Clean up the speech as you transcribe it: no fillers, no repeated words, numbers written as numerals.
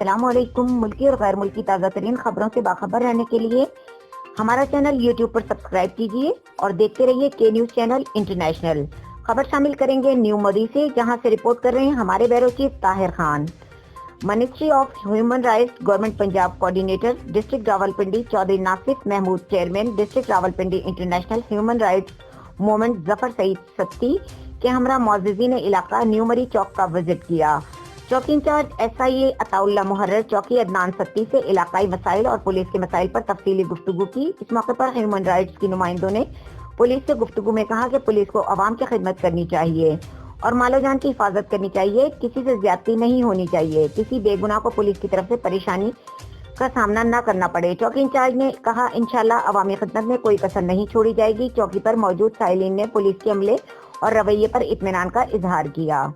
السلام علیکم۔ ملکی اور غیر ملکی تازہ ترین خبروں سے باخبر رہنے کے لیے ہمارا چینل یوٹیوب پر سبسکرائب کیجیے اور دیکھتے رہیے کے نیوز چینل انٹرنیشنل۔ خبر شامل کریں گے نیو مودی سے، جہاں سے رپورٹ کر رہے ہیں ہمارے bureau chief Tahir Khan. Ministry of human rights government Punjab coordinator district Rawalpindi Chaudhry Nasif Mahmood, chairman district Rawalpindi international human rights movement Zafar Saeed Satti کے ہمراہ معززین علاقہ نیو مری چوک کا وزٹ کیا۔ چوکی انچارج ایس آئی اے عطا اللہ محرر چوکی عدنان ستی سے علاقائی مسائل اور پولیس کے مسائل پر تفصیلی گفتگو کی۔ اس موقع پر ہیومن رائٹس کی نمائندوں نے پولیس سے گفتگو میں کہا کہ پولیس کو عوام کی خدمت کرنی چاہیے اور مال و جان کی حفاظت کرنی چاہیے، کسی سے زیادتی نہیں ہونی چاہیے، کسی بے گناہ کو پولیس کی طرف سے پریشانی کا سامنا نہ کرنا پڑے۔ چوکی انچارج نے کہا انشاءاللہ عوامی خدمت میں کوئی کسر نہیں چھوڑی جائے گی۔ چوکی پر موجود سائلین نے پولیس کے عملے اور رویے پر اطمینان کا اظہار کیا۔